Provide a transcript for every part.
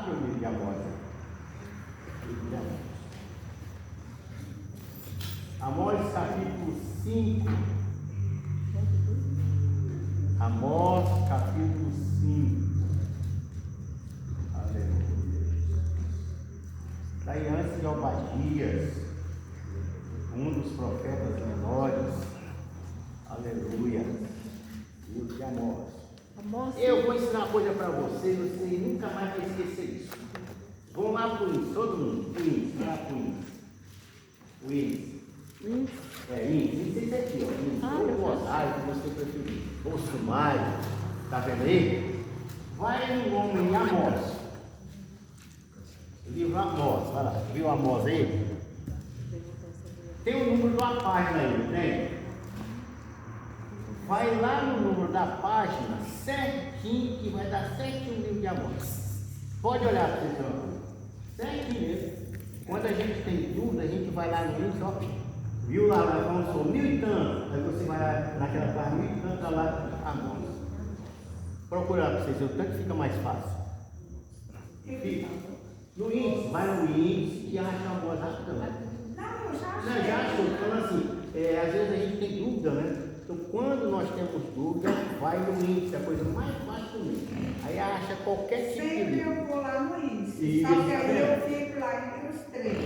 Abre o livro de Amós. Livro de Amós. Amós capítulo 5. Amós capítulo 5. Aleluia. Daí antes de Obadias, um dos profetas menores. Aleluia. Livro de Amós. Eu vou ensinar uma coisa para vocês nunca mais vão esquecer isso. Vão lá para o índice, todo mundo. O índice, vai lá para o índice. O índice. Índice esse aqui, ó. Ou o rosário, que você preferir. Ou o sumário. Está vendo aí? Vai no nome em Amós. Livro Amós, vai lá. Viu Amós aí? Tem o número de uma página aí, não tem? Vai lá no número da página certinho, que vai dar certinho o livro de Amós. Pode olhar para vocês, certinho mesmo. Quando a gente tem dúvida, a gente vai lá no índice, ó. Viu lá, nós vamos por 1000 e tanto. Aí você vai lá naquela página 1000 e tanto, está lá Amós. Procura para vocês, o tanto fica mais fácil. E fica. No índice, vai no índice e acha Amós rapidão. Não, já achou, falando assim, às vezes a gente tem dúvida, né? Então, quando nós temos dúvida, vai no índice, a coisa mais fácil do mundo. Aí acha qualquer tipo de sempre livro. eu vou lá no índice, Isso, só que aí eu fico lá entre os três.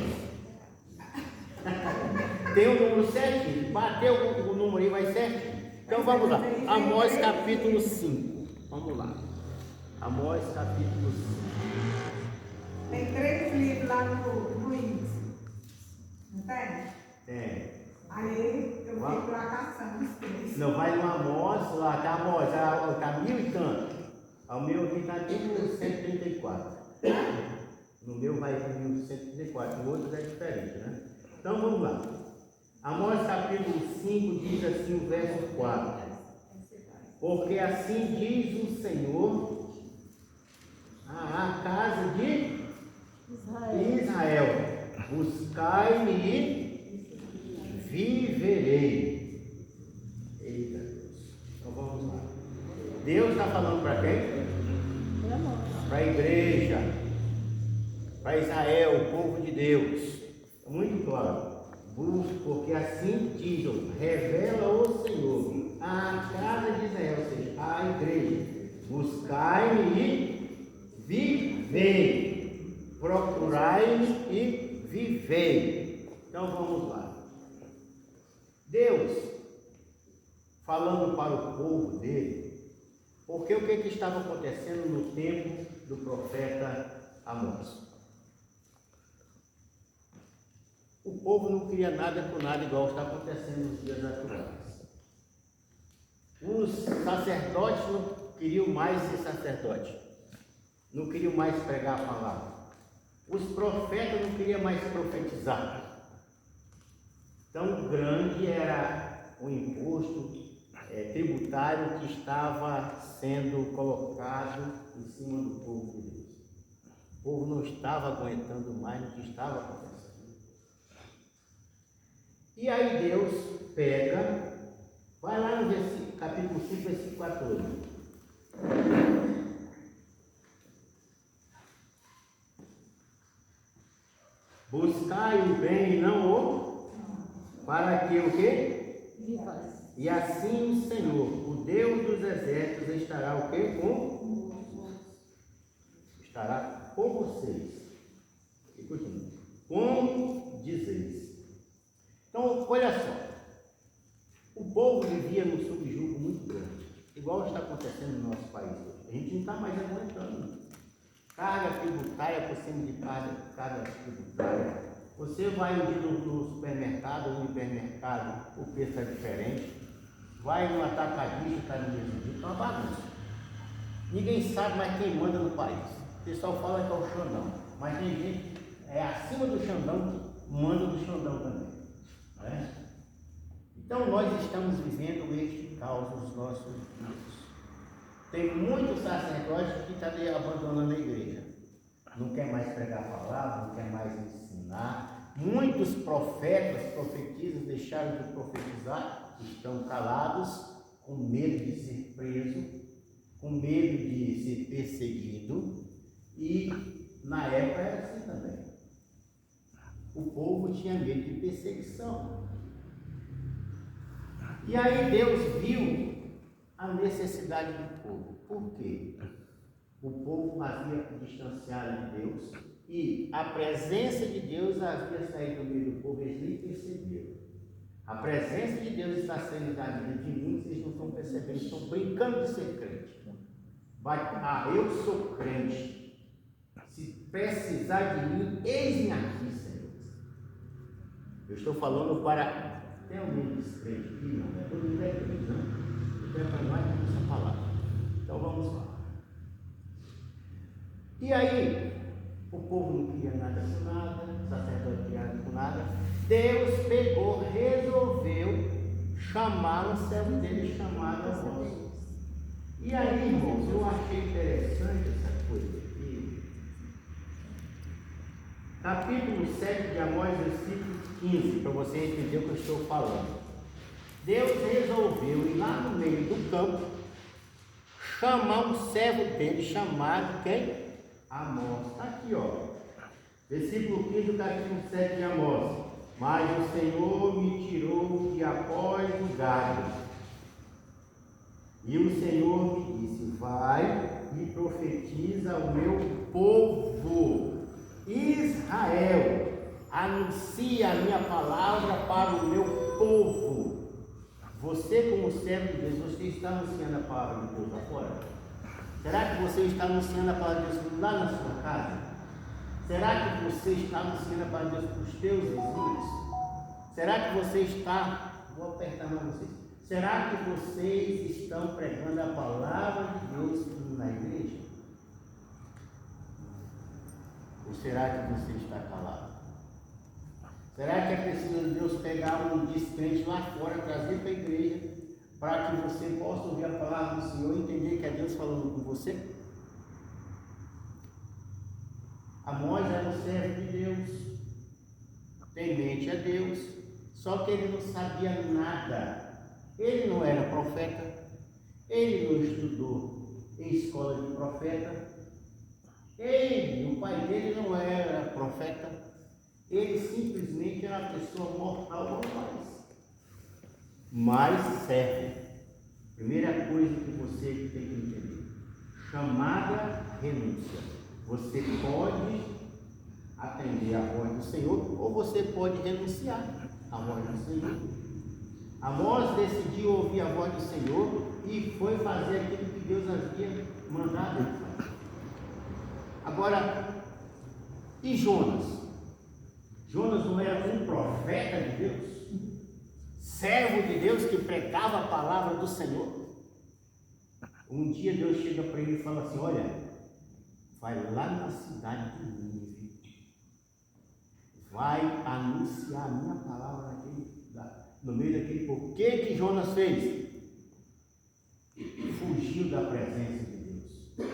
Tem o número certinho, bateu o número aí, vai certinho. Então vamos lá, Amós capítulo 5. Vamos lá. Amós capítulo 5. Tem 3 livros lá no índice. Não tem? Tem. Aí eu fico lá caçando os 3. Não, vai no Amós, lá tá Amós, tá 1000 e tanto. O meu aqui está 1134. No meu vai para 1134, no outro é diferente, né? Então vamos lá. Amós capítulo 5 diz assim o verso 4. Porque assim diz o Senhor à casa de Israel: buscai-me e viverei. Eita Deus. Então vamos lá. Deus está falando para quem? Para a igreja, para Israel, o povo de Deus. Muito claro. Porque assim diz, revela o Senhor à casa de Israel, ou seja, à igreja: buscai-me e vivei, procurai-me e vivei. Então vamos lá. Deus falando para o povo dele, porque o que estava acontecendo no tempo do profeta Amós? O povo não queria nada com nada, igual está acontecendo nos dias atuais. Os sacerdotes não queriam mais ser sacerdote, não queriam mais pregar a palavra. Os profetas não queriam mais profetizar. Tão grande era o imposto tributário que estava sendo colocado em cima do povo de Deus. O povo não estava aguentando mais o que estava acontecendo. E aí Deus pega, vai lá no capítulo 5, versículo 14. Buscai o bem e não o, para que o quê? E assim o Senhor, o Deus dos exércitos, estará o quê? Estará com vocês. E continua. Como dizeis. Então, olha só, o povo vivia num subjugo muito grande, igual está acontecendo no nosso país hoje. A gente não está mais aguentando. Carga tributária por cima de carga tributária. Você vai um dia no supermercado ou no hipermercado, o preço é diferente. Vai no atacadista, está no mesmo jeito, é uma bagunça. Ninguém sabe mais quem manda no país. O pessoal fala que é o Xandão, mas tem gente acima do Xandão que manda do Xandão também. Então nós estamos vivendo este caos nos nossos dias. Tem muitos sacerdotes que estão abandonando a igreja, não quer mais pregar a palavra, não quer mais ensinar. Muitos profetas, profetizas, deixaram de profetizar, estão calados, com medo de ser preso, com medo de ser perseguido, e na época era assim também. O povo tinha medo de perseguição. E aí Deus viu a necessidade do povo. Por quê? O povo havia distanciado de Deus e a presença de Deus havia saído do meio do povo, eles nem perceberam. A presença de Deus está saindo da vida de muitos, eles não estão percebendo, estão brincando de ser crente. Eu sou crente. Se precisar de mim, eis-me aqui, Senhor. Eu estou falando para tem alguém descrente aqui? Não, é todo mundo é crente, não. Eu quero falar essa palavra. Então vamos lá. E aí, o povo não queria nada com nada, o sacerdote não queria nada com nada. Deus pegou, resolveu chamar um servo dele chamado Amós. E aí, irmãos, eu achei interessante essa coisa aqui. Capítulo 7 de Amós, versículo 15, para você entender o que eu estou falando. Deus resolveu ir lá no meio do campo, chamar um servo dele chamado quem? Amós. Está aqui, ó. Versículo 15 do capítulo 7 de Amós. Mas o Senhor me tirou de após o galho. E o Senhor me disse: vai e profetiza ao meu povo Israel. Anuncia a minha palavra para o meu povo. Você, como servo de Deus, você está anunciando a palavra de Deus lá fora? Será que você está anunciando a palavra de Deus lá na sua casa? Será que você está anunciando a palavra de Deus para os teus vizinhos? Será que você está... Vou apertar mais vocês. Será que vocês estão pregando a palavra de Deus na igreja? Ou será que você está calado? Será que é preciso Deus pegar um descrente lá fora, trazer para a igreja, para que você possa ouvir a palavra do Senhor e entender que é Deus falando com você? Amós era um servo de Deus, temente a Deus, só que ele não sabia nada. Ele não era profeta, ele não estudou em escola de profeta, o pai dele não era profeta, ele simplesmente era uma pessoa mortal como mas serve. Primeira coisa que você tem que entender: chamada renúncia. Você pode atender a voz do Senhor ou você pode renunciar à voz do Senhor. Amós decidiu ouvir a voz do Senhor e foi fazer aquilo que Deus havia mandado ele fazer. Agora, e Jonas? Jonas não era um profeta de Deus? Servo de Deus que pregava a palavra do Senhor? Um dia Deus chega para ele e fala assim: olha, vai lá na cidade de Nínive, vai anunciar a minha palavra no meio daquele povo. O que Jonas fez? Fugiu da presença de Deus.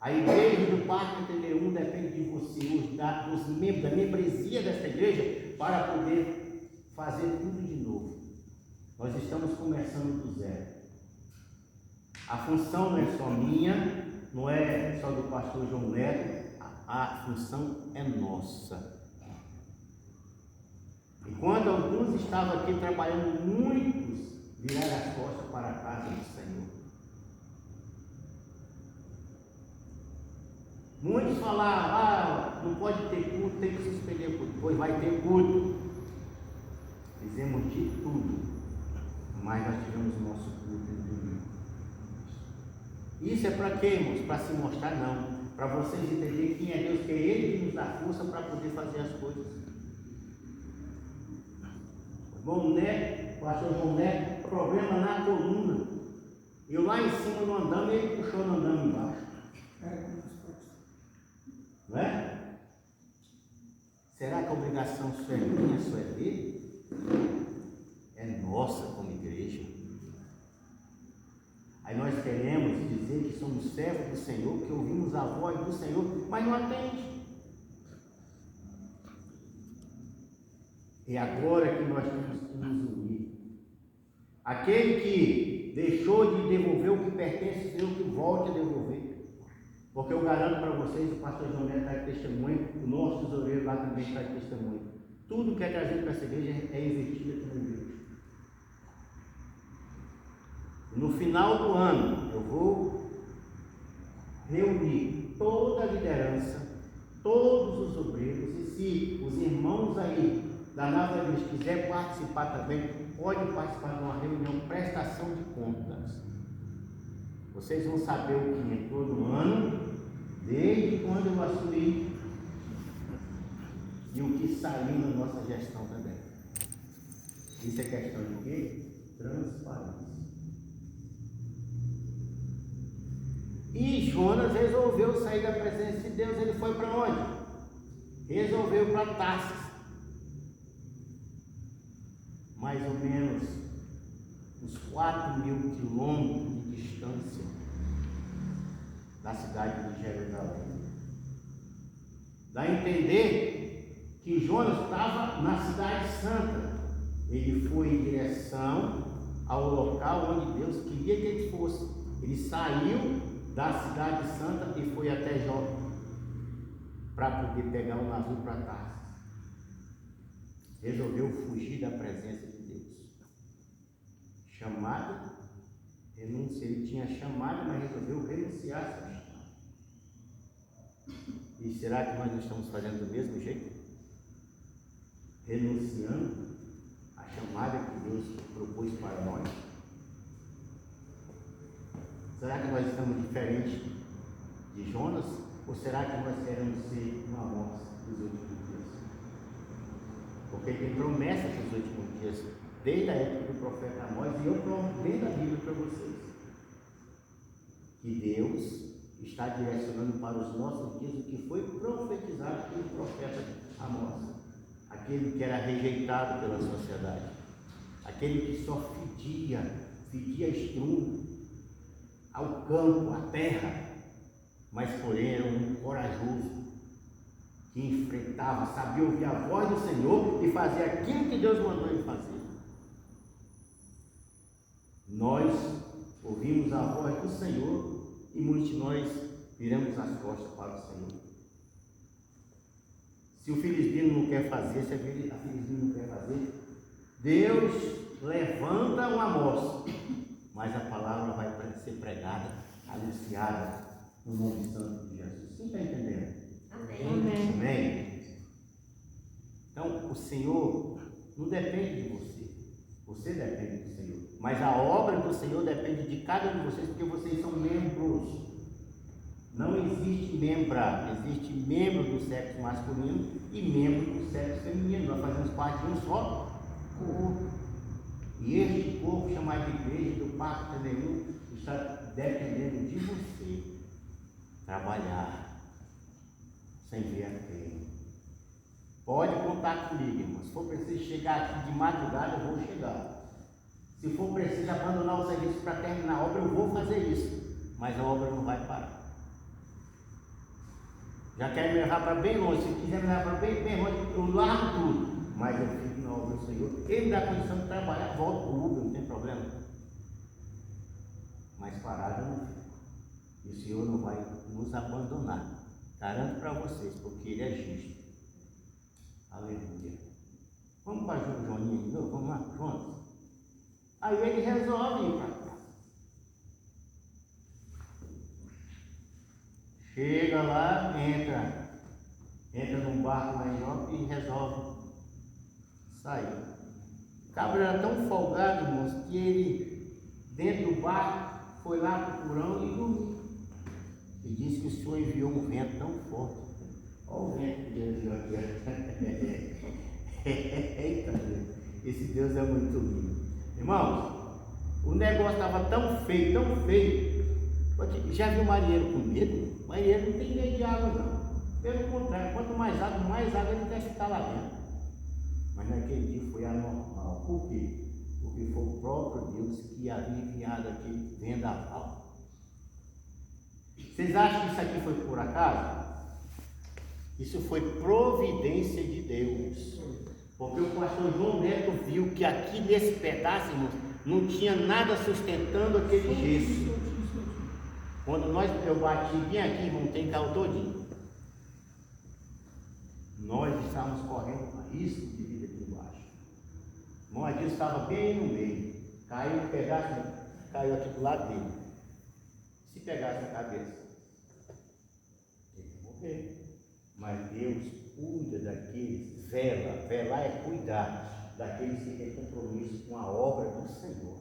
A igreja do Parque TD1 depende de você, dos membros da membresia dessa igreja, para poder fazer tudo de novo. Nós estamos começando do zero. A função não é só minha, não é só do pastor João Neto, a função é nossa. Enquanto alguns estavam aqui trabalhando, muitos viraram as costas para a casa do Senhor. Muitos falaram: não pode ter culto, tem que suspender o culto. Pois vai ter culto. Fizemos de tudo, mas nós tivemos o nosso culto em domingo. Isso é para quê, irmãos? Para se mostrar? Não. Para vocês entenderem quem é Deus, que é Ele que nos dá força para poder fazer as coisas. Bom, né? Pastor João Neto, problema na coluna. Eu lá em cima no andame, ele puxou no andame embaixo. Não é? Será que a obrigação só é minha, só é dele? É nossa como igreja. Aí nós queremos dizer que somos servos do Senhor, que ouvimos a voz do Senhor, mas não atende. É agora que nós temos que nos unir. Aquele que deixou de devolver o que pertence ao Senhor, que volte a devolver. Porque eu garanto para vocês, o pastor João Neto está de testemunho, o nosso tesoureiro lá também está de testemunho. Tudo que é trazido para essa igreja é investido aqui na igreja. No final do ano, eu vou reunir toda a liderança, todos os obreiros, e se os irmãos aí da nova igreja quiserem participar também, pode participar de uma reunião, prestação de contas. Vocês vão saber o que entrou no ano, desde quando eu assumi, e o que saiu na nossa gestão também. Isso é questão de quê? Transparência. E Jonas resolveu sair da presença de Deus. Ele foi para onde? Resolveu para Tarsis. Mais ou menos uns 4.000 quilômetros de distância da cidade de Jerusalém. Dá a entender que Jonas estava na cidade santa. Ele foi em direção ao local onde Deus queria que ele fosse. Ele saiu da cidade santa e foi até Jope para poder pegar um navio para Tarsis. Resolveu fugir da presença de Deus. Chamado, renúncia. Ele tinha chamado, mas resolveu renunciar a seu chamado. E será que nós não estamos fazendo do mesmo jeito? Renunciando a chamada que Deus propôs para nós? Será que nós estamos diferentes de Jonas? Ou será que nós queremos ser uma amostra dos últimos dias? Porque tem promessas dos últimos dias, desde a época do profeta Amós, e eu provo dentro da Bíblia para vocês, que Deus está direcionando para os nossos dias o que foi profetizado pelo profeta Amós, aquele que era rejeitado pela sociedade, aquele que só fedia estrume ao campo, à terra, mas porém era um corajoso, que enfrentava, sabia ouvir a voz do Senhor e fazer aquilo que Deus mandou ele fazer. Nós ouvimos a voz do Senhor e muitos de nós viramos as costas para o Senhor. Se o filistino não quer fazer, se a filistino não quer fazer, Deus levanta um Amós, mas a palavra vai ser pregada, anunciada no nome santo de Jesus. Você está entendendo? Amém. Amém. Então, o Senhor não depende de você. Você depende do Senhor. Mas a obra do Senhor depende de cada um de vocês, porque vocês são membros. Não existe membra. Existe membro do sexo masculino e membro do sexo feminino. Nós fazemos parte de um só corpo. E este corpo, chamado de igreja do pacto nenhum, está dependendo de você trabalhar sem ver a quem. Pode contar comigo, irmão. Se for preciso chegar aqui de madrugada, eu vou chegar. Se for preciso abandonar o serviço para terminar a obra, eu vou fazer isso. Mas a obra não vai parar. Já quero me levar para bem longe. Se quiser me levar para bem longe, eu largo tudo. Mas eu fico na obra do Senhor. Ele me dá condição de trabalhar, volto para o Uber, não tem problema. Mas parado eu não fico. E o Senhor não vai nos abandonar. Garanto para vocês, porque Ele é justo. Aleluia. Vamos para o Joninho de novo? Vamos lá, Jonas. Aí ele resolve ir para cá. Chega lá, entra num barco lá em Jope e resolve sair. O cabra era tão folgado, irmãos, que ele, dentro do barco, foi lá para o porão e dormiu. E disse que o Senhor enviou um vento tão forte. Olha o vento que Deus enviou aqui. Eita Deus, esse Deus é muito lindo. Irmãos, o negócio estava tão feio, tão feio. Já viu marinheiro com medo? Marinheiro não tem medo de água, não. Pelo contrário, quanto mais água ele quer ficar lá dentro. Mas naquele dia foi anormal. Por quê? Porque foi o próprio Deus que havia enviado aquele vendaval. Vocês acham que isso aqui foi por acaso? Isso foi providência de Deus. Porque o pastor João Neto viu que aqui nesse pedaço, irmãos, não tinha nada sustentando aquele gesso. Quando eu bati bem aqui, montei carro todinho. Nós estávamos correndo risco de vida aqui embaixo. O irmão Adilson estava bem no meio. Caiu um pedaço, caiu aqui do lado dele. Se pegasse a cabeça, ele ia morrer. Mas Deus cuida daqueles, velar é cuidar daqueles que têm compromisso com a obra do Senhor.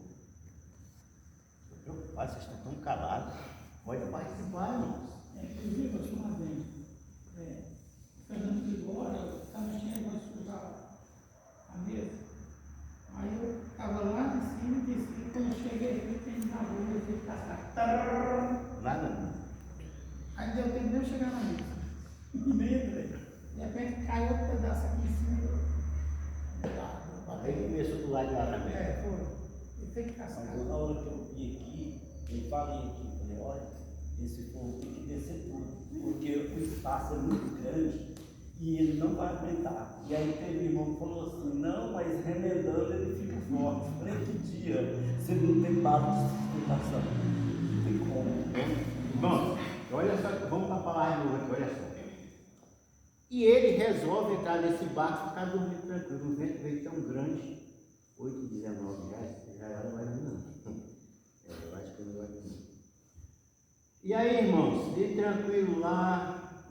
Estou preocupado, vocês estão tão calados. Pode participar, irmãos. Inclusive, eu sou uma vez. Fernando ligou, olha, também tinha negócio de usar a mesa. Aí eu estava lá em cima e disse que quando eu cheguei aqui, tem na rua, eu fiquei cascado. Nada não. Aí deu tempo de eu chegar na mesa. E nem entrei. De repente caiu outro pedaço aqui em cima. Aí começou do lado de lá também. Foi. Eu fiquei cascado. Mas na hora que eu vi aqui, eu falei aqui, falei, olha, esse fogo tem que descer tudo, porque o espaço é muito grande e ele não vai aguentar. E aí teve irmão que falou assim, não, mas remendando ele fica forte. Eu falei, que dia? Você não tem base de sustentação. Não tem como. Irmãos, olha só, vamos para a palavra de novo aqui, olha só. E ele resolve entrar nesse barco e ficar dormindo tranquilo. O vento veio tão grande, 8h19 já não vai vir não. Eu acho que não vai vir. E aí, irmãos, ele tranquilo lá,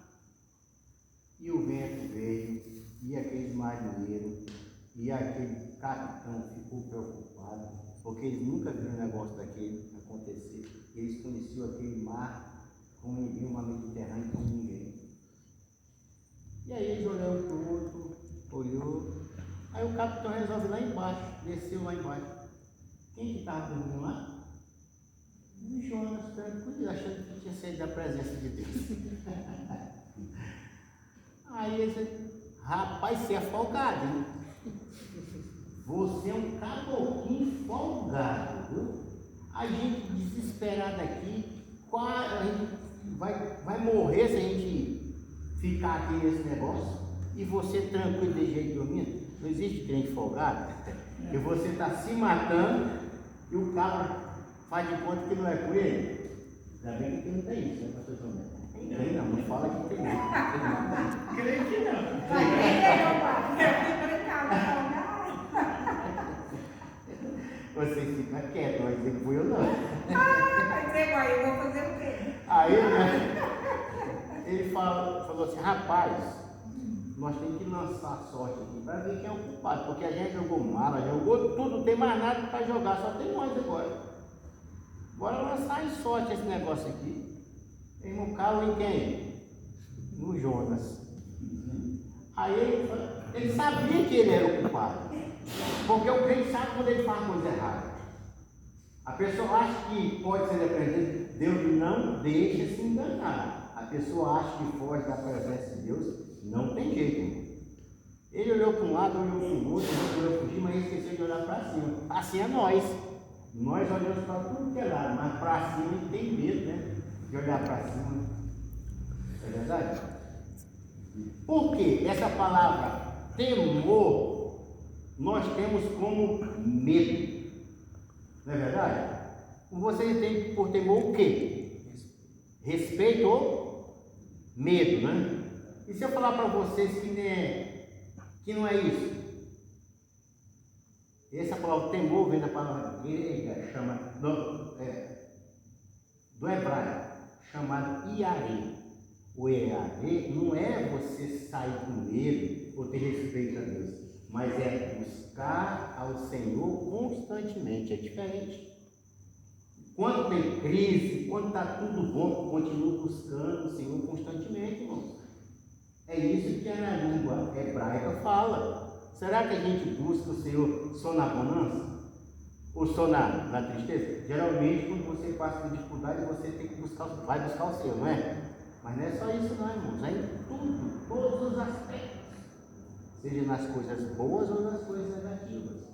e o vento veio, e aqueles marinheiros, e aquele capitão ficou preocupado, porque eles nunca viram um negócio daquele acontecer. Eles conheciam aquele mar como ninguém, uma Mediterrânea como ninguém. E aí eles olharam tudo, olhou, aí o capitão resolve lá embaixo, desceu lá embaixo. Quem que estava dormindo lá? O Jonas, tranquilo, achando que tinha saído da presença de Deus. Aí ele disse, rapaz, você é folgado, hein? Você é um caboclinho folgado, viu? A gente desesperado aqui, a gente vai morrer se a gente ficar aqui nesse negócio, e você tranquilo de jeito dormindo. Não existe crente folgado, e você está se matando, e o cara faz de conta que não é com ele. Ainda bem que não tem isso, né, pastor Tomé? Tem não, não fala que tem não. Creio que não. Vai querer, meu pai. Eu fico brincando, não. Vocês ficam quietos, mas dizer que fui eu não. Vai dizer, mãe, eu vou fazer o quê? Aí, né, ele falou assim, rapaz, nós temos que lançar a sorte aqui para ver quem é o culpado, porque a gente jogou mala, jogou tudo, não tem mais nada para jogar, só tem nós agora. Bora lançar em sorte esse negócio aqui. Irmão, calo em quem? No Jonas. Aí ele sabia que ele era o culpado, porque o crente sabe quando ele faz coisa errada. A pessoa acha que pode ser repreendida, Deus não deixa se enganar. A pessoa acha que foge da presença de Deus, não tem jeito, irmão. Ele olhou para um lado, olhou para o outro, olhou para fugir, mas esqueceu de olhar para cima. Assim é nós. Nós olhamos para tudo que é lado, mas para cima ele tem medo, né? De olhar para cima. É verdade? Por quê? Essa palavra temor, nós temos como medo. Não é verdade? Você tem por temor o quê? Respeito ou medo, né? E se eu falar para vocês que não é isso? Essa palavra temor vem da palavra grega, do hebraico, chamado iarê. O iarê não é você sair com medo ou ter respeito a Deus, mas é buscar ao Senhor constantemente, é diferente. Quando tem crise, quando está tudo bom, continua buscando o Senhor constantemente, irmãos. É isso que a língua hebraica fala. Será que a gente busca o Senhor só na bonança? Ou só na tristeza? Geralmente, quando você passa por dificuldade, você tem que vai buscar o Senhor, não é? Mas não é só isso não, irmãos. É em tudo, todos os aspectos. Seja nas coisas boas ou nas coisas negativas.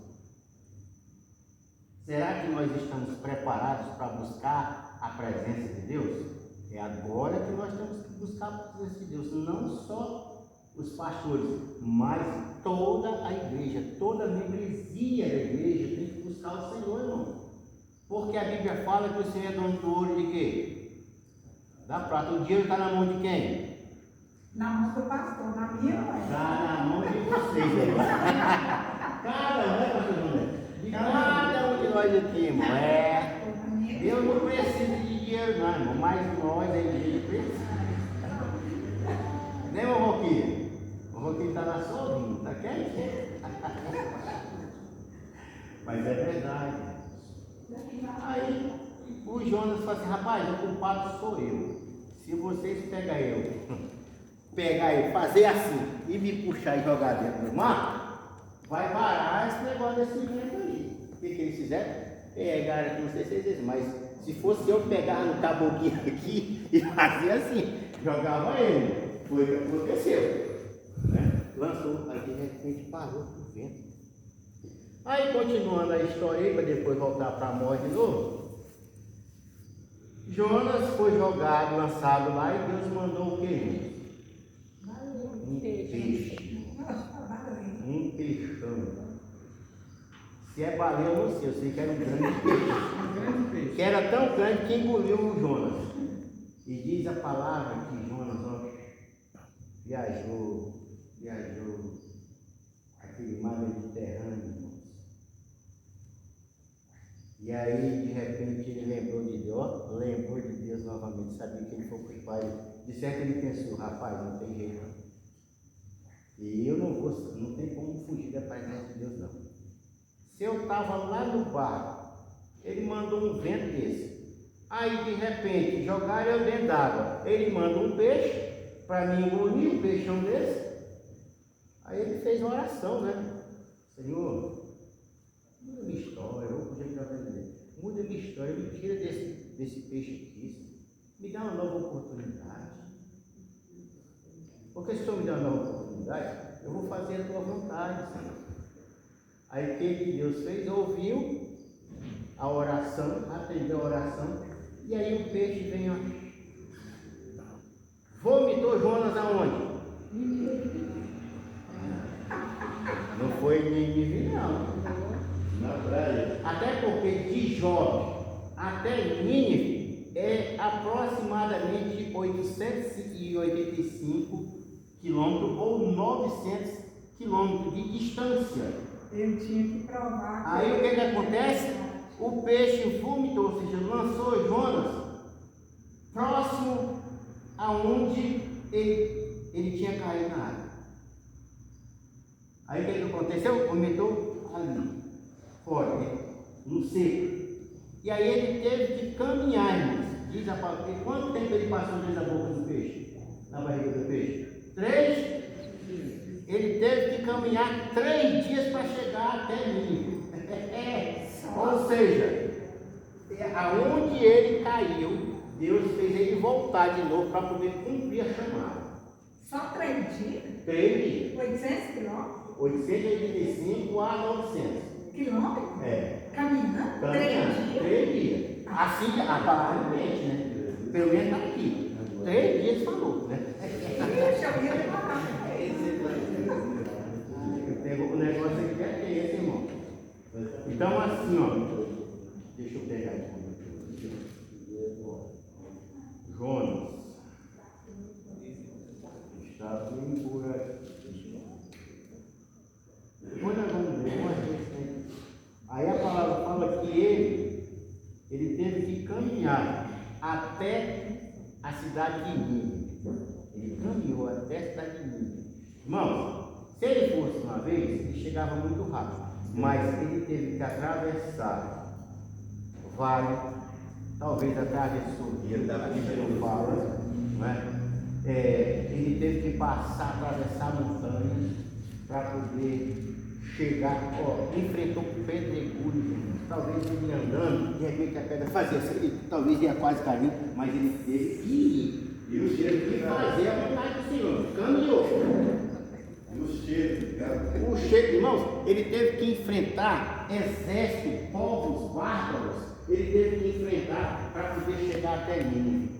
Será que nós estamos preparados para buscar a presença de Deus? É agora que nós temos que buscar a presença de Deus. Não só os pastores, mas toda a igreja, toda a membresia da igreja tem que buscar o Senhor, irmão. Porque a Bíblia fala que o Senhor é dono do ouro de quê? Da prata. O dinheiro está na mão de quem? Na mão do pastor, na minha não é. Está na mão de vocês. Cada um de nós aqui, irmão. Eu não preciso de dinheiro, não, irmão. Mas nós, a igreja, precisa. Né, meu Roquinho? O Roquinho está lá sozinho, está quietinho. Mas é verdade. Aí o Jonas fala assim, rapaz, o culpado sou eu. Se vocês pegar eu, fazer assim e me puxar e jogar dentro do mar, vai parar esse negócio desse vento aí. O que eles fizeram? Pegaram, não sei se vocês, mas se fosse eu pegar no taboguinho aqui e fazer assim, jogava ele. Foi o que aconteceu. Né? Lançou, aí de repente parou o vento. Aí continuando a história para depois voltar para a morte de novo. Jonas foi jogado, lançado lá e Deus mandou o quê? Um peixe. Um peixão. Se é baleia, eu não sei, eu sei que era um grande peixe. Que era tão grande que engoliu o Jonas. E diz a palavra que Jonas viajou aquele mar Mediterrâneo. E aí, de repente, ele lembrou de Deus novamente, sabia que ele foi para o pai. De certo ele pensou, rapaz, não tem jeito não. E eu não tem como fugir da presença de Deus não. Se eu estava lá no barco, ele mandou um vento desse. Aí, de repente, jogaram eu dentro d'água. Ele manda um peixe para mim engolir um peixão desse. Aí ele fez uma oração, né? Senhor, muda minha história, eu vou poder dizer. Muda minha história, me tira desse peixe aqui. Me dá uma nova oportunidade. Porque se o Senhor me dá uma nova oportunidade, eu vou fazer a tua vontade, Senhor. Aí o que Deus fez? Ouviu a oração, atendeu a oração, e aí o peixe vem, ó. Vomitou Jonas aonde? Não foi em Nínive, não. Na praia. Até porque de Jope até Nínive é aproximadamente 885 quilômetros ou 900 quilômetros de distância. Eu tinha que provar. Aí o que acontece? O peixe vomitou, ou seja, lançou Jonas próximo aonde ele tinha caído na água. Aí o que aconteceu? Vomitou ali, fora, no seco. E aí ele teve que caminhar, irmãos. Diz a palavra, quanto tempo ele passou dentro da boca do peixe? Na barriga do peixe? 3 dias. Ele teve que caminhar 3 dias para chegar até mim. Ou seja, aonde ele caiu, Deus fez ele voltar de novo para poder cumprir a chamada. Só 3 dias? 3 dias. 800 quilômetros? 885 a 900. Quilômetros? É. Caminhando? 3 dias. Assim, aparentemente, né? Pelo menos está aqui. 3 dias falou, né? Ixi, eu ia demorar. O negócio aqui é esse, irmão. Então, assim, ó. Deixa eu pegar aqui. Jonas está bem por aqui. Depois nós vamos ver. Aí a palavra fala que ele teve que caminhar até a cidade de Nínive. Ele caminhou até a cidade de Nínive. Irmãos, se ele fosse uma vez, ele chegava muito rápido. Mas ele teve que atravessar o vale, talvez atravessou o rio, da Bíblia não fala, não é? Ele teve que atravessar montanhas para poder chegar, enfrentou pedregulhos, talvez ele andando, de repente a pedra fazia assim, talvez ia quase caindo, mas ele teve que ir. E o cheiro que fazer a vontade do Senhor, caminhou. O cheiro, irmãos, ele teve que enfrentar exército, povos bárbaros, ele teve que enfrentar para poder chegar até Nínive.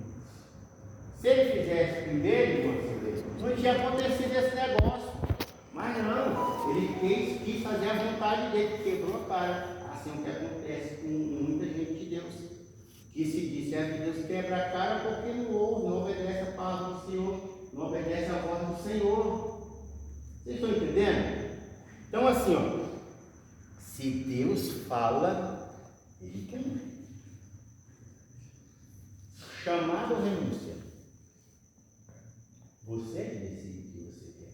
Se ele fizesse primeiro, irmãos, não tinha acontecido esse negócio. Mas não, ele quis fazer a vontade dele, quebrou a cara. Assim é o que acontece com muita gente de Deus. que se disser que Deus quebra a cara porque não ouve, não obedece a palavra do Senhor, não obedece a voz do Senhor. Vocês estão entendendo? Então assim, ó, se Deus fala, Ele quer. Chamado ou renúncia? Você é que decide o que você quer.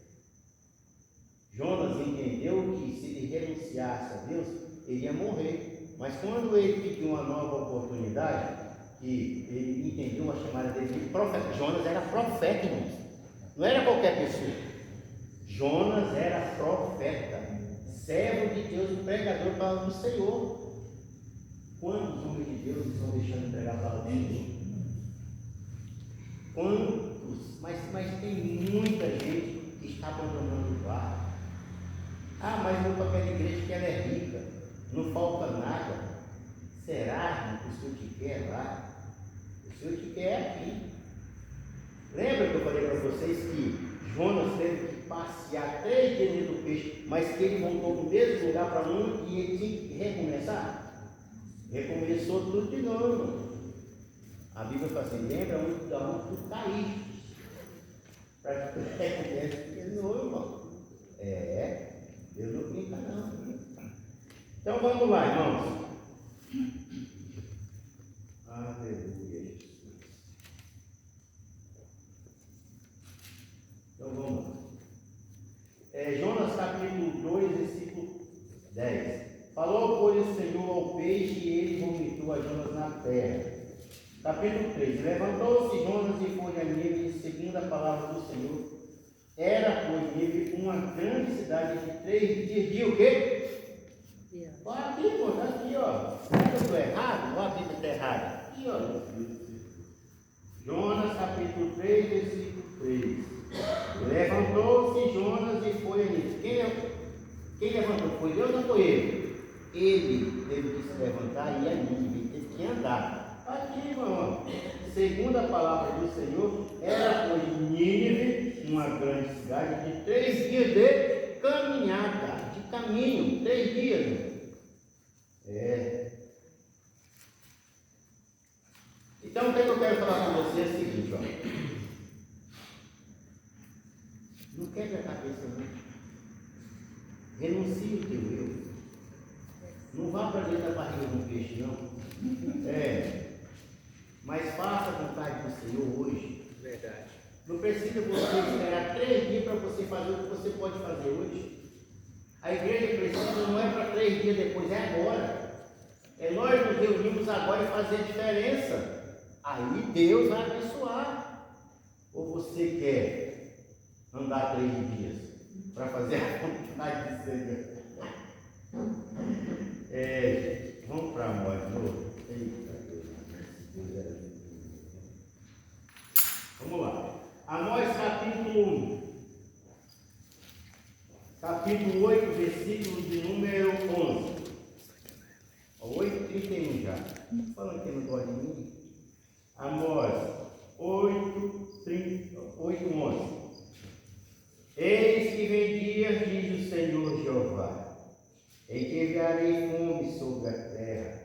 Jonas entendeu que se ele renunciasse a Deus, ele ia morrer. Mas quando ele pediu uma nova oportunidade, que ele entendeu a chamada dele de profeta, Jonas era profeta, irmãos. Não era qualquer pessoa. Jonas era profeta, servo de Deus, um pregador da palavra do Senhor. Quantos homens de Deus estão deixando de pregar a palavra de Deus? Quantos? Mas tem muita gente que está abandonando o barco. Ah, mas vou para aquela igreja que ela é rica, não falta nada. Será que o Senhor te quer lá? O Senhor te quer aqui. Lembra que eu falei para vocês que Jonas teve que passear 3 dias dentro do peixe, mas que ele voltou no mesmo lugar para um e ele tinha que recomeçar? Recomeçou tudo de novo. A Bíblia fala assim, lembra onde tu caíste, para que tu recomece de novo, irmão. Deus não brinca não. Então vamos lá, irmãos. Aleluia, Jesus. Então vamos lá. Jonas capítulo 2, versículo 10. Falou, pois, o Senhor ao peixe e ele vomitou a Jonas na terra. Capítulo 3. Levantou-se Jonas e foi a Nínive, segundo a palavra do Senhor. Era, pois, Nínive uma grande cidade de 3 dias de o quê? Olha aqui, irmão, aqui, ó. Será que eu estou errado? Olha a Bíblia está errada. Aqui, ó. Jonas, capítulo 3, versículo 3. Levantou-se Jonas e foi a Nínive. Quem levantou? Foi Deus ou foi ele? Ele teve que se levantar e ir a Nínive. Ele teve que andar. Aqui, irmão, segundo a palavra do Senhor, era, pois, Nínive, uma grande cidade de 3 dias de caminhada, de caminho, 3 dias. Então, o que eu quero falar com você é o seguinte, ó. Não quebra a cabeça, não. Renuncie o teu eu. Não vá para dentro da barriga do peixe, não. Mas faça a vontade do Senhor hoje. Verdade. Não precisa você esperar 3 dias para você fazer o que você pode fazer hoje. A igreja precisa, não é para 3 dias depois, é agora. É nós nos reunimos agora e fazer a diferença. Aí Deus vai abençoar. Ou você quer andar 3 dias para fazer a vontade do Senhor? Vamos para Amós de novo. Vamos lá. Amós capítulo 8, versículo de número 11. 8:31 já. Falando que não gosta de mim. Amós 8:11. Eis que vem dias, diz o Senhor Jeová, em que enviarei fome sobre a terra,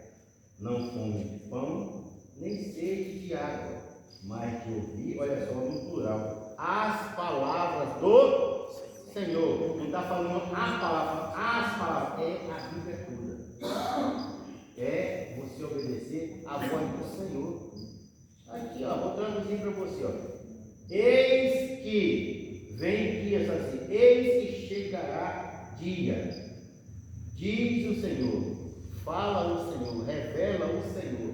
não fome de pão, nem sede de água, mas de ouvir, olha só, no plural, as palavras do Senhor. Não está falando as palavras, é a Bíblia toda. É você obedecer a voz do Senhor. Aqui, ó, vou traduzir para você, ó. Eis que vem dias assim, eis que chegará dia, diz o Senhor, fala o Senhor, revela o Senhor,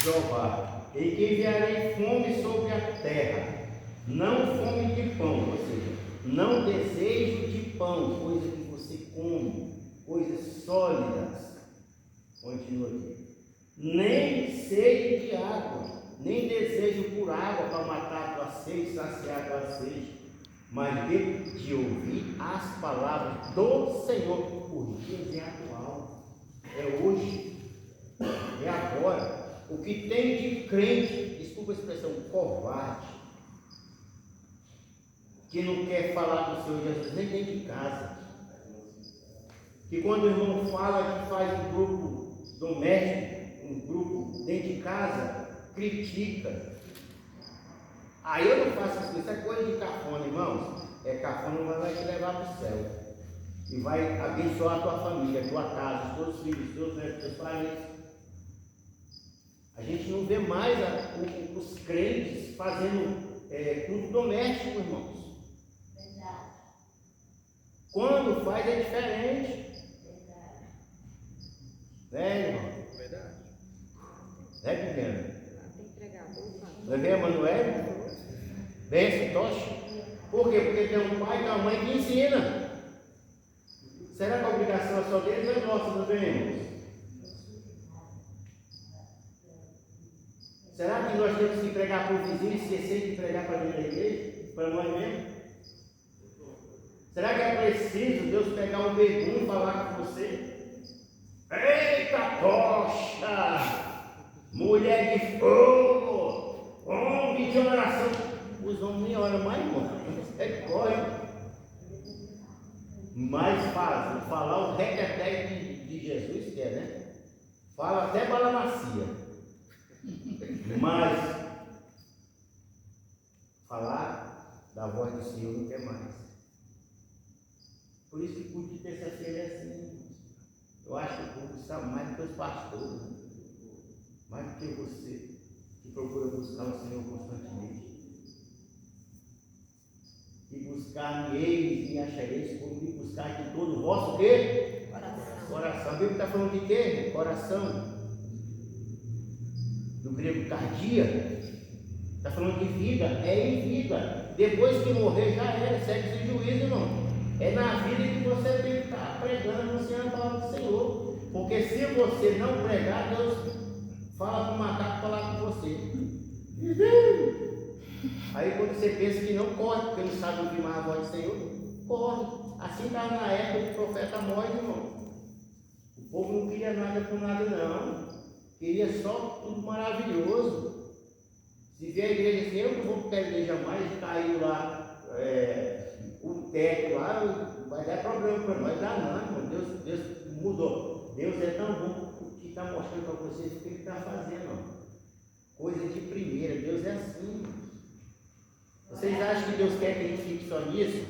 Jeová, em que enviarei fome sobre a terra, não fome de pão, ou seja, não desejo de pão, coisa que você come, coisas sólidas, continua aqui, nem sede de água, nem desejo por água para matar a tua sede, saciar a tua sede, mas de ouvir as palavras do Senhor. Os dias é atual, é hoje, é agora. O que tem de crente, desculpa a expressão, covarde, que não quer falar do Senhor Jesus nem dentro de casa, que quando o irmão fala que faz um grupo doméstico, um grupo dentro de casa, critica. Aí eu não faço isso é coisa de cafona, irmãos. É cafona, mas vai te levar para o céu. E vai abençoar a tua família, a tua casa, os teus filhos, os teus netos, os teus parentes. A gente não vê mais os crentes fazendo culto doméstico, irmãos. Verdade. Quando faz é diferente. Verdade. Né, irmão? Verdade. Né, pequeno? Tem pregador, Vai ver, Emanuel? Vem esse tocha? Por quê? Porque tem um pai e uma mãe que ensina. Será que a obrigação é só deles ou é nossa também? Será que nós temos que pregar para o vizinho e esquecer de pregar para dentro da igreja? Para nós mesmos? Será que é preciso Deus pegar um vergonho e falar com você? Eita tocha! Mulher de fogo! Homem de oração! Os homens nem oram mais, irmão. É corre. Mais fácil falar o requeté de Jesus, que é, né? Fala até bala macia. Mas falar da voz do Senhor não quer mais. Por isso que o culto de terça-feira é assim. Eu acho que o culto está mais do que os pastores, né? Mais do que você que procura buscar o Senhor constantemente. E buscar eles e achareis, como me buscar de todo o vosso quê? Coração. A Bíblia está falando de quê? Coração. Do grego cardia. Está falando de vida. É em vida. Depois que morrer já era. Segue o juízo, irmão. É na vida que você tem que estar pregando, anunciando a palavra do Senhor. Porque se você não pregar, Deus fala para o macaco falar com você. Aí quando você pensa que não corre, porque não sabe ouvir mais a voz do Senhor, corre. Assim estava na época do profeta Moisés, irmão. O povo não queria nada por nada, não. Queria só tudo maravilhoso. Se vier a igreja assim, eu não vou para a igreja mais, caiu lá o teto lá, vai dar problema para nós, dá não, irmão. Deus mudou. Deus é tão bom que está mostrando para vocês o que Ele está fazendo, ó. Coisa de primeira, Deus é assim. Vocês acham que Deus quer que a gente fique só nisso?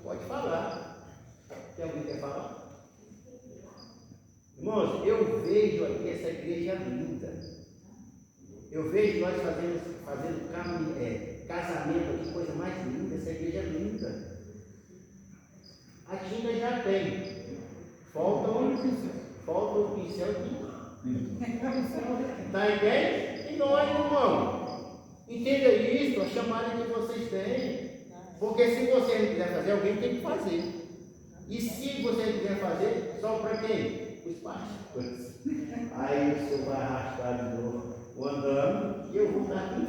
Pode falar. Tem alguém que quer falar? Irmãos, eu vejo aqui essa igreja linda. Eu vejo nós fazendo casamento aqui, coisa mais linda, essa igreja é linda. A tinta já tem. Falta o pincel aqui. Está entendendo? E nós, irmão. Entenda isso, a chamada que vocês têm. Porque se você não quiser fazer, alguém tem que fazer. E se você não quiser fazer, só para quem? Os pastores. Aí o senhor vai arrastar de novo o andando e eu vou dar tudo.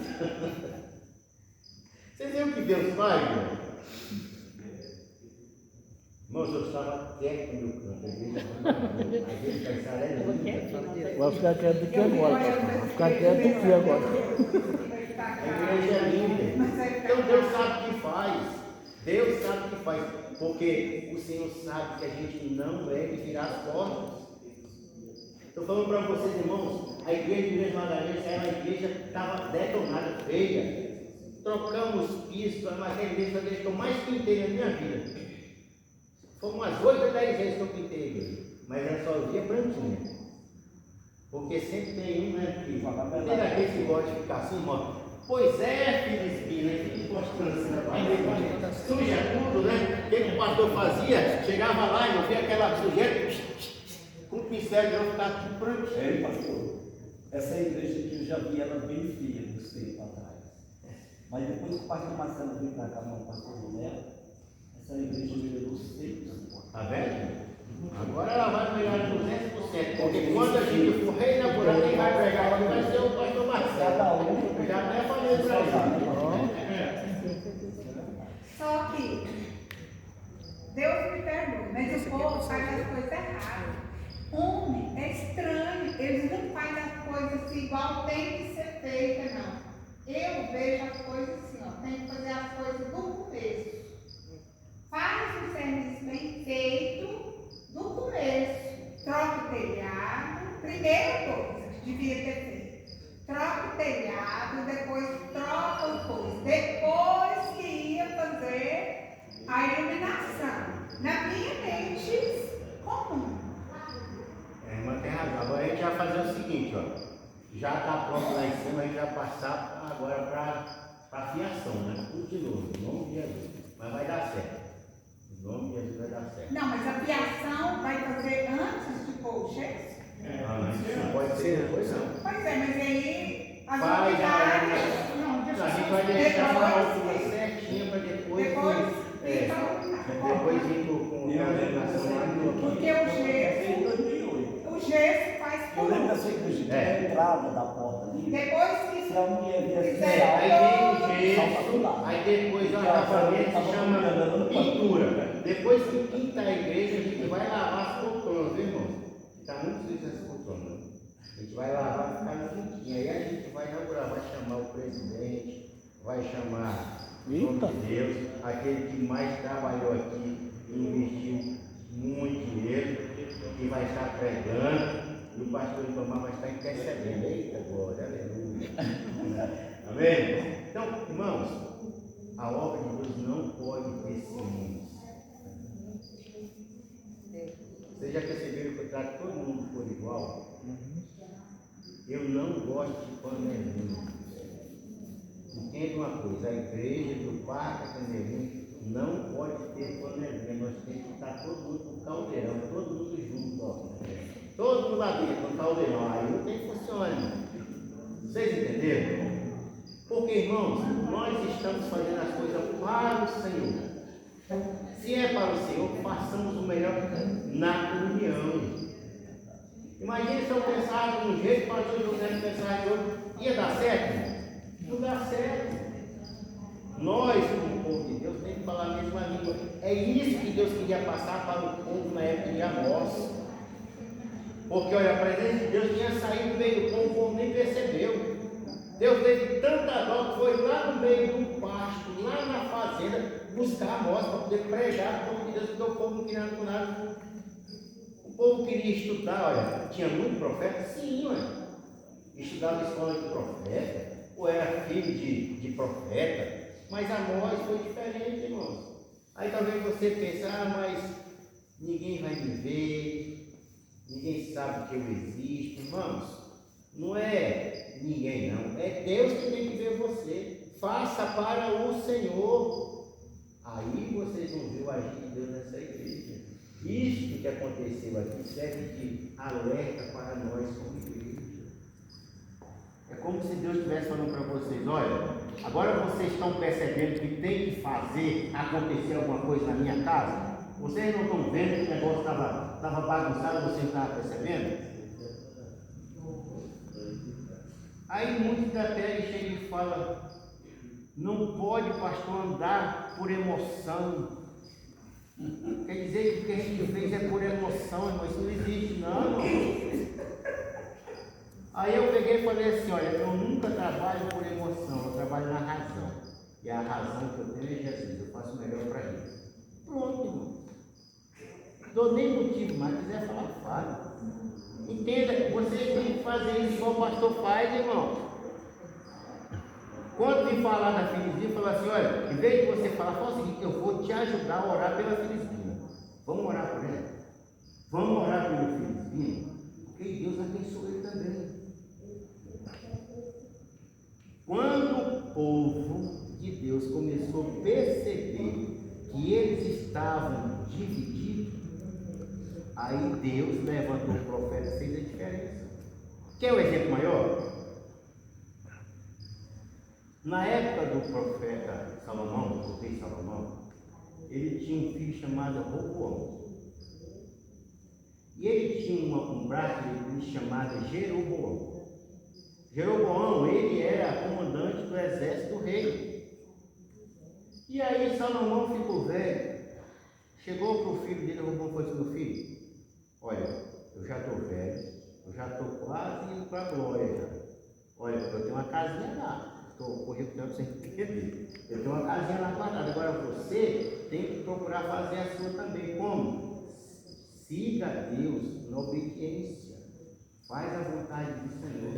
Vocês viram o que Deus faz, irmão? Irmãos, eu estava quieto no meu canto. A gente pensar é Vai ficar quieto aqui agora. Vai ficar quieto aqui agora. A igreja é linda. Então Deus sabe o que faz. Deus sabe o que faz. Porque o Senhor sabe que a gente não deve virar as portas. Estou falando para vocês, irmãos, a igreja de Igreja Madalena era uma igreja que estava detonada, feia. Trocamos pisos, mas a igreja foi a igreja que eu mais pintei na minha vida. Foram umas 8 ou 10 vezes que eu pintei a igreja. Mas ela só via branquinha. Porque sempre tem um, né, que tem daqueles que gosta de ficar assim, irmão. Pois é, filho, né? Fica postando assim na parede, suja tudo, né? O que o pastor fazia? Chegava lá e não via aquela sujeira, com o pincel de novo, ficava tudo branquinho. É, pastor. Essa igreja aqui eu já vi ela bem feia dos tempos atrás. Mas depois que o pastor Marcelo veio para cá, o pastor Romero, essa igreja melhorou 100%. Tá vendo? Agora ela vai melhorar 200%. Porque quando a gente for reinaugurar, quem vai pregar aqui vai ser o pastor Marcelo. Eu já até falei para ele. Só que Deus me perdoa, mas o povo faz as coisas erradas. Homem é estranho, eles não fazem as coisas assim igual tem que ser feita, não. Eu vejo as coisas assim, ó, tem que fazer as coisas do começo. Faz o serviço bem feito do começo. Troca o telhado, primeira coisa que devia ter feito. a iluminação. Na minha mente comum. Mas tem razão. Agora a gente vai fazer o seguinte, ó. Já está pronto lá em cima, a gente vai passar agora para a fiação, né? Tudo de novo, em nome de Jesus. Mas vai dar certo. Em nome de Jesus vai dar certo. Não, mas a fiação vai fazer antes de pôr o gesso? Não pode ser depois, não. Pois é, mas aí as Vai, novidades. Não, A gente vai deixar uma altura depois. certinha para depois. Depois Depois ir com a iluminação lá no. Porque o gesso faz Eu por lembro um. assim, a entrada da porta ali. Depois que Se a mulher viesse Aí vem o gesso, aí depois o acabamento se chama pintura. Depois que pinta a igreja, a gente vai lavar as poltronas, viu, irmão? Está muito sujo essa poltrona. A gente vai lavar e ficar no quintinho. Aí a gente vai inaugurar, vai chamar o presidente, vai chamar o nome de Deus, aquele que mais trabalhou aqui, investiu muito dinheiro, que vai estar pregando. E o pastor Tomar vai estar intercedendo. Eita glória, aleluia. Amém? Então, irmãos, a obra de Deus não pode ter ciúmes. Vocês já perceberam que eu trato todo mundo por igual? Eu não gosto de panelinha. Entenda uma coisa, a igreja do Parque Canelinho não pode ter panelinha. Nós temos que estar todo mundo no caldeirão, todo mundo junto, ó. Todo mundo lá dentro, no caldeirão. Aí não tem que funcionar, irmão. Vocês entenderam? Porque, irmãos, nós estamos fazendo as coisas para o Senhor. Se é para o Senhor, façamos o melhor na união. Imagina se eu pensasse de um jeito, para o José pensar de outro, ia dar certo? Não dá certo. Nós, como povo de Deus, temos que falar a mesma língua. É isso que Deus queria passar para o povo na época de Amós. Porque, olha, a presença de Deus tinha saído do meio do povo, o povo nem percebeu. Deus teve tanta dó que foi lá no meio do pasto, lá na fazenda, buscar Amós para poder pregar o povo de Deus, porque o povo não queria nada com nada. O povo queria estudar, olha, tinha muito profeta? Sim, olha. Estudava escola de profeta, ou era filho de profeta, mas Amós foi diferente, irmãos. Aí talvez você pense, mas ninguém vai me ver, ninguém sabe que eu existo. Irmãos, não é ninguém não, é Deus que tem que ver você. Faça para o Senhor. Aí vocês vão ver o agir de Deus nessa igreja. Isso que aconteceu aqui serve de alerta para nós como igreja. É como se Deus estivesse falando para vocês, olha, agora vocês estão percebendo que tem que fazer acontecer alguma coisa na minha casa? Vocês não estão vendo que o negócio estava bagunçado, vocês estavam percebendo? Aí muitos até chegam e falam, não pode, pastor, andar por emoção. Quer dizer que o que a gente fez é por emoção, irmão, isso não existe não. Aí eu peguei e falei assim, olha, eu nunca trabalho por emoção, eu trabalho na razão. E a razão que eu tenho é Jesus, eu faço o melhor para ele. Pronto, irmão. Não dou nem motivo mais, quiser falar, fala. Entenda, vocês têm que fazer isso igual o pastor faz, irmão. Quando me falar da Filizina, fala assim, olha, em vez de você falar, fala o seguinte, eu vou te ajudar a orar pela Filizina. Vamos orar por ela? Vamos orar pela Filizina? Porque Deus abençoe ele também. Quando o povo de Deus começou a perceber que eles estavam divididos, aí Deus levantou o profeta e fez a diferença. Quer o exemplo maior? Na época do profeta Salomão, do rei Salomão, ele tinha um filho chamado Roboão. E ele tinha um braço chamado Jeroboão. Jeroboão, ele era comandante do exército do rei. E aí Salomão ficou velho. Chegou para o filho dele, Roboão falou assim, meu filho, olha, eu já estou velho, eu já estou quase indo para a glória já. Olha, eu tenho uma casinha lá. Estou correndo tanto sem entender. Eu tenho uma casinha lá guardada. Agora você tem que procurar fazer a sua também. Como? Siga Deus na obediência. Faz a vontade do Senhor.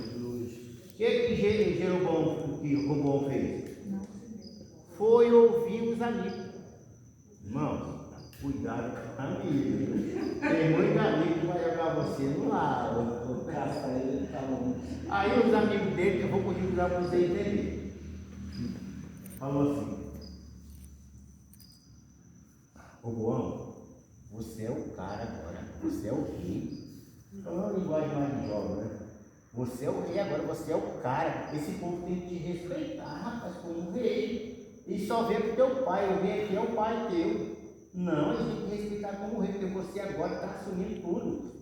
O que Jeroboão fez? Foi ouvir os amigos. Irmão, cuidado com a amiga. Tem muito amigo que vai jogar você no lado. O caso ele tá bom. Aí os amigos dele, que eu vou conjugar para você entender. Falou assim: ô Boão, você é o cara agora, você é o rei. Falando uma linguagem mais jovem, né? Você é o rei agora, você é o cara. Esse povo tem que te respeitar, rapaz, como rei. E só vê pro teu pai, o rei aqui é o pai teu. Não, a gente tem que respeitar como rei, porque você agora está assumindo tudo.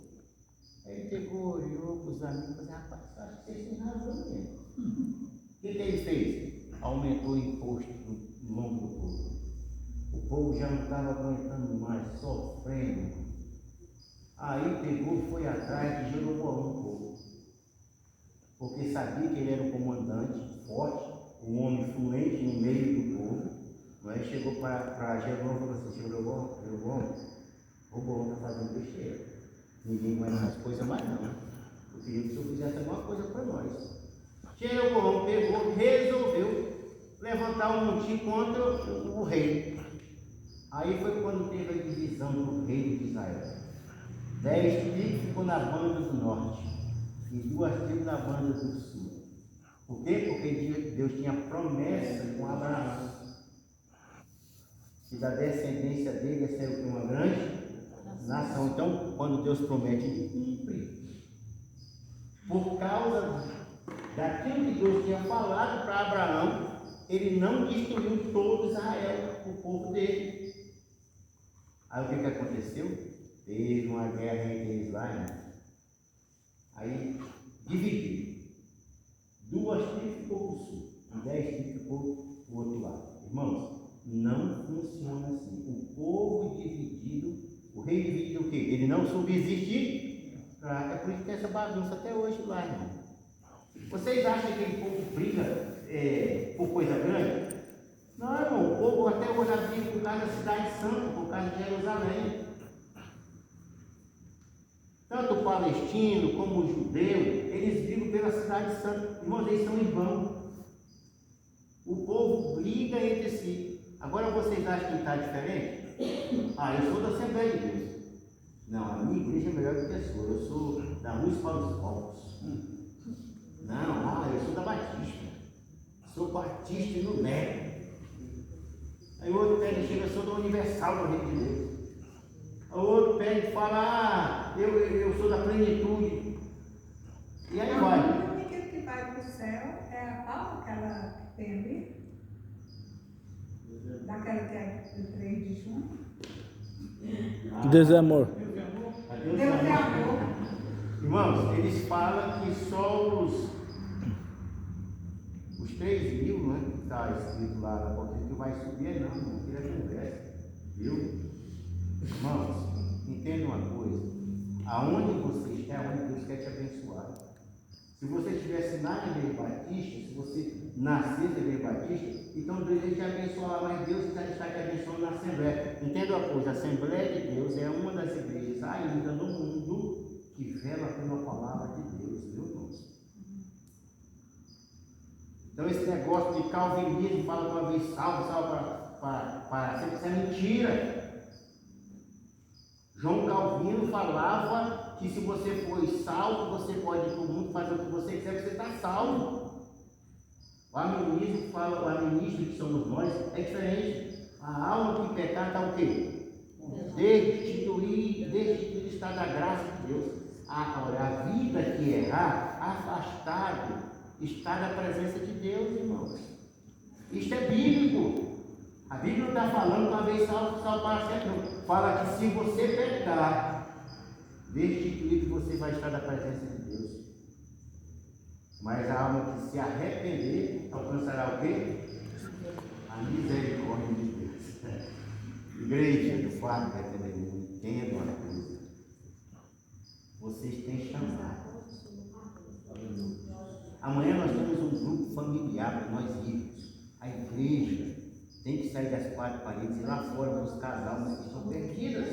Aí ele pegou, olhou para os amigos e falou: rapaz, acho que vocês têm razão mesmo. O que ele fez? Aumentou o imposto no lombo do povo. O povo já não estava aguentando mais, sofrendo. Aí pegou, foi atrás e Jeroboão no povo. Porque sabia que ele era um comandante forte, um homem fluente no meio do povo. Mas chegou para Jeroboão e falou assim: Jeroboão, o Boão está fazendo besteira. Ninguém vai mais coisa mais não. Eu queria que o senhor fizesse alguma coisa para nós. Jeroboão pegou, resolveu levantar um motim contra o rei. Aí foi quando teve a divisão do reino de Israel. 10 tribos ficou na banda do norte e 2 tribos na banda do sul. Por quê? Porque Deus tinha promessa com Abraão. Que da descendência dele ia ser uma grande nação. Então, quando Deus promete, ele cumpre. Por causa daquilo que Deus tinha falado para Abraão, ele não destruiu todo Israel, o povo dele. Aí o que aconteceu? Teve uma guerra entre eles lá, né? Aí dividiu. 2 tribos ficou para o sul e 10 tribos ficou para o outro lado. Irmãos, não funciona assim. O povo dividido, o rei dividido o quê? Ele não subsiste. É por isso que tem essa bagunça até hoje lá, irmão. Vocês acham que aquele povo briga por coisa grande? Não, irmão, o povo até hoje briga por causa da cidade santa, por causa de Jerusalém. Tanto o palestino como o judeu, eles brigam pela cidade santa. Irmãos, eles são irmãos. O povo briga entre si. Agora vocês acham que está diferente? Eu sou da Assembleia de Deus. Não, a minha igreja é melhor do que a sua. Eu sou da Luz para os Povos. Não, eu sou da Batista. Sou batista e não nego. Aí o outro pede e chega: eu sou da Universal do Reino de Deus. O outro pede e fala: eu sou da plenitude. E aí vai. A única que vai para o céu é a Paula, aquela que tem ali. Daquela que é do 3 de junho. Desamor. Deus é amor. Irmãos, eles falam que só os 3.000, né, que está escrito lá na porta, que vai subir, não queria conversa, viu? Irmãos, entenda uma coisa: aonde você está, aonde Deus quer te abençoar. Se você estivesse na Igreja Batista, se você nascer na Igreja Batista, então Deus ia te abençoar, mas Deus está te abençoando na Assembleia. Entenda uma coisa: a Assembleia de Deus é uma das igrejas ainda no mundo que vela pela palavra de Deus, viu, irmãos? Então esse negócio de calvinismo, fala uma vez salvo para sempre, isso é mentira. João Calvino falava que se você for salvo, você pode ir para o mundo fazer o que você quiser, você está salvo. O arminianismo que somos nós é diferente. A alma que pecar está o quê? Destituído está da graça de Deus. A vida que errar, afastado, está da presença de Deus, irmãos. Isto é bíblico. A Bíblia não está falando uma vez salvo para sempre, não. Fala que se você pecar, destituído, você vai estar da presença de Deus. Mas a alma que se arrepender alcançará o quê? A misericórdia de Deus. Igreja do Quarto Retenedor, entenda uma coisa: vocês têm chamado. Amanhã nós temos um grupo familiar para nós irmos. A igreja tem que sair das 4 paredes e ir lá fora buscar as almas que estão perdidas.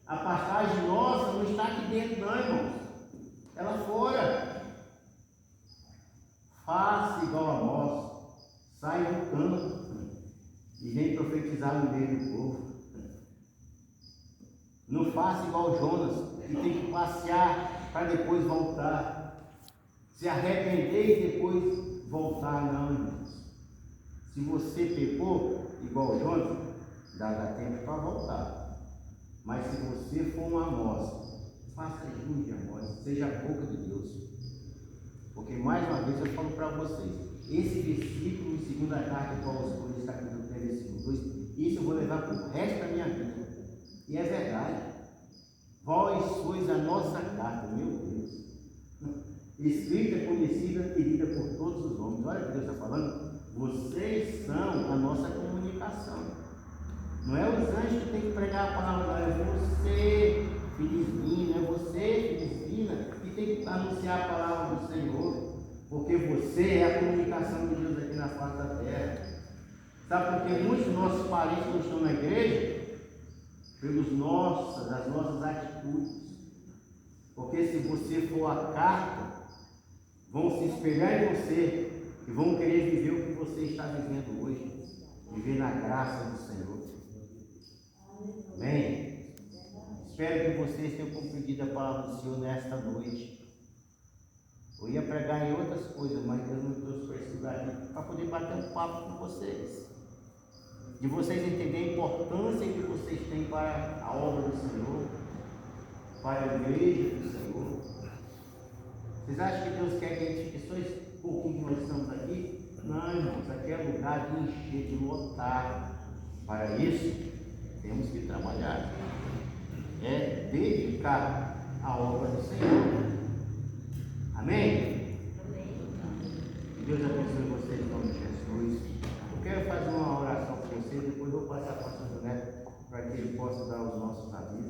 A passagem nossa não está aqui dentro, não, irmãos. É lá fora. Faça igual a nós. Sai do campo e vem profetizar no meio do povo. Não faça igual Jonas, que tem que passear para depois voltar. Se arrepender e depois voltar, não, irmãos. Se você pecou igual Jonas, dá tempo para voltar. Mas se você for uma amostra, faça jus de amostra, seja a boca de Deus. Porque mais uma vez eu falo para vocês, esse versículo em 2ª carta de Paulo aos Coríntios, capítulo 3, versículo 2, isso eu vou levar para o resto da minha vida. E é verdade. Vós sois a nossa carta, meu Deus. Escrita, conhecida e lida por todos os homens. Olha o que Deus está falando. Vocês são a nossa comunicação. Não é os anjos que tem que pregar a palavra, não. É você, Filipina, é você, Filipina, que tem que anunciar a palavra do Senhor. Porque você é a comunicação de Deus aqui na face da terra. Sabe por que muitos dos nossos parentes não estão na igreja? Pelas nossas atitudes. Porque se você for a carta, vão se espelhar em você e vão querer viver o que você está vivendo hoje. Viver na graça do Senhor. Amém? Espero que vocês tenham compreendido a palavra do Senhor nesta noite. Eu ia pregar em outras coisas, mas Deus me trouxe para esse lugar aqui para poder bater um papo com vocês. De vocês entenderem a importância que vocês têm para a obra do Senhor, para a igreja do Senhor. Vocês acham que Deus quer que a gente fique só esse pouquinho que nós estamos aqui? Não, irmãos, aqui é lugar de encher, de lotar. Para isso, temos que trabalhar. É dedicar a obra do Senhor. Amém? Que Deus abençoe vocês em nome de Jesus. Eu quero fazer uma oração para vocês, depois eu vou passar para o Santo Neto para que ele possa dar os nossos avisos.